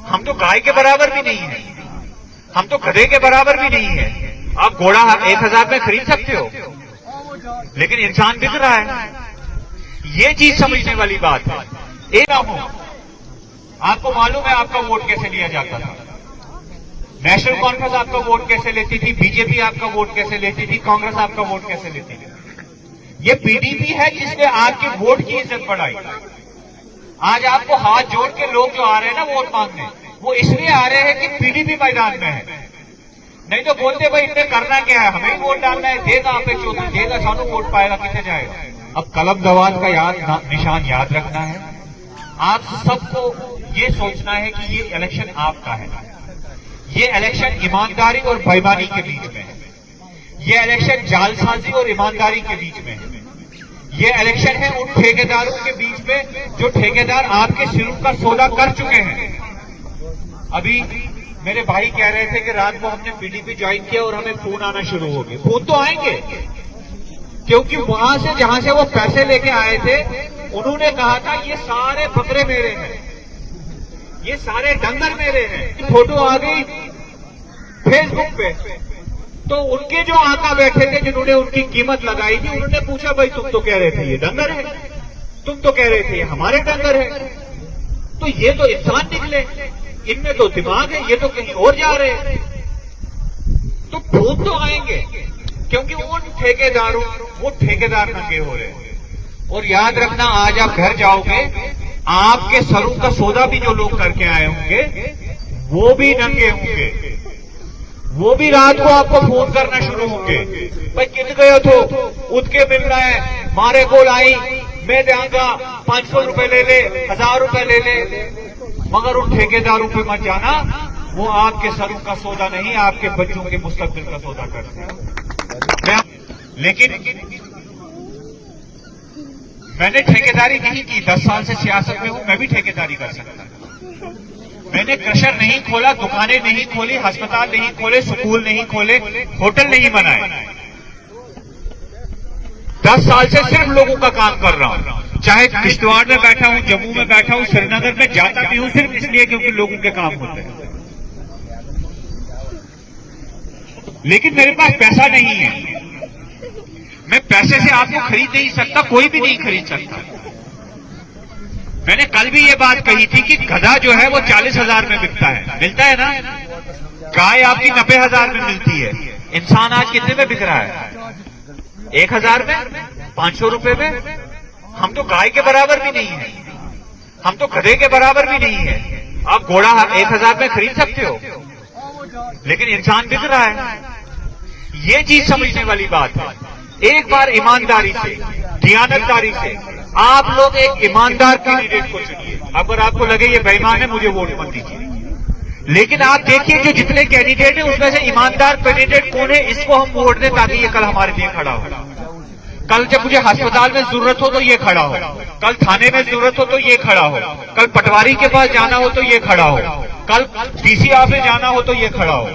हम तो गाय के बराबर भी नहीं है, हम तो गधे के बराबर भी नहीं है। आप घोड़ा 1000 में खरीद सकते हो, लेकिन इंसान बिक रहा है। ये चीज समझने वाली बात है। एक हूं, आपको मालूम है आपका वोट कैसे लिया जाता था। नेशनल कॉन्फ्रेंस आपका वोट कैसे लेती थी, बीजेपी आपका वोट कैसे लेती थी, कांग्रेस आपका वोट कैसे लेती थी। ये पीडीपी है जिसने आपके वोट की इज्जत बढ़ाई। आज आपको हाथ जोड़ के लोग जो आ रहे हैं ना वोट मांगने, वो इसलिए आ रहे हैं कि पीडीपी मैदान में है। नहीं तो बोलते भाई इतने करना क्या है, हमें ही वोट डालना है, देगा आप एक चौधरी देगा, सानू वोट पाएगा, कितने जाएगा। अब कलम दवात का निशान याद रखना है। आप सबको ये सोचना है कि ये इलेक्शन आपका है। ये इलेक्शन ईमानदारी और बेईमानी के बीच में है। ये इलेक्शन जालसाजी और ईमानदारी के बीच में है। ये इलेक्शन है उन ठेकेदारों के बीच में जो ठेकेदार आपके सिरों का सौदा कर चुके हैं। अभी मेरे भाई कह रहे थे कि रात को हमने पीडीपी ज्वाइन किया और हमें फोन आना शुरू हो गए। फोन तो आएंगे, क्योंकि वहां से जहां से वो पैसे लेके आए थे उन्होंने कहा था ये सारे बकरे मेरे हैं, ये सारे डंगर मेरे हैं। फोटो आ गई फेसबुक पे, तो उनके जो आका बैठे थे जिन्होंने उनकी कीमत लगाई थी, उन्होंने पूछा भाई तुम तो कह रहे थे ये डंगर है, तुम तो कह रहे थे ये हमारे डंगर है, तो ये तो इंसान निकले, इनमें तो दिमाग है, ये तो कहीं और जा रहे हैं। तो फोन तो आएंगे, क्योंकि उन ठेकेदारों वो ठेकेदार नंगे हो रहे हैं। और याद रखना, आज आप घर जाओगे, आपके सरों का सौदा भी जो लोग करके आए होंगे वो भी नंगे होंगे, वो भी रात को आपको फोन करना शुरू होंगे। भाई कित गए थे, उठ के मिल रहा है, मारे को आई, मैं देंगा 500 रुपए ले ले, 1000 रुपए ले ले। मगर उन ठेकेदारों पे मत जाना, वो आपके सरों का सौदा नहीं, आपके बच्चों के मुस्तकबिल का सौदा करते हैं। लेकिन मैंने ठेकेदारी नहीं की, 10 साल से सियासत में हूं, मैं भी ठेकेदारी कर सकता हूं। मैंने क्रशर नहीं खोला, दुकानें नहीं खोली, अस्पताल नहीं खोले, स्कूल नहीं खोले, होटल नहीं बनाए। 10 साल से सिर्फ लोगों का काम कर रहा हूं। चाहे किश्तवाड़ में बैठा हूं, जम्मू में बैठा हूं, श्रीनगर में जाता भी हूं, सिर्फ इसलिए क्योंकि लोगों के काम होते हैं। लेकिन मेरे पास पैसा नहीं है, मैं पैसे से आपको खरीद नहीं सकता, कोई भी नहीं खरीद सकता। मैंने कल भी ये बात कही थी कि गधा जो है वो 40,000 में बिकता है, मिलता है ना, गाय आपकी 90,000 में मिलती है। इंसान आज कितने में बिक रहा है? 1000 में, 500 रुपए में। हम तो गाय के बराबर भी नहीं है, हम तो गधे के बराबर भी नहीं है। आप घोड़ा 1000 में खरीद सकते हो, लेकिन इंसान बिक रहा है। ये चीज समझने वाली बात है। एक बार ईमानदारी से, दियानतदारी से आप लोग एक ईमानदार कैंडिडेट को चुनिए। अगर आपको लगे ये बेईमान है, मुझे वोट मत दीजिए। लेकिन आप देखिए जो जितने कैंडिडेट हैं उसमें से ईमानदार कैंडिडेट कौन है, इसको हम वोट दें ताकि ये कल हमारे लिए खड़ा हो। कल जब मुझे अस्पताल में जरूरत हो तो ये खड़ा हो, कल थाने में जरूरत हो तो ये खड़ा हो, कल पटवारी के पास जाना हो तो ये खड़ा हो, कल डीसी ऑफिस जाना हो तो ये खड़ा हो।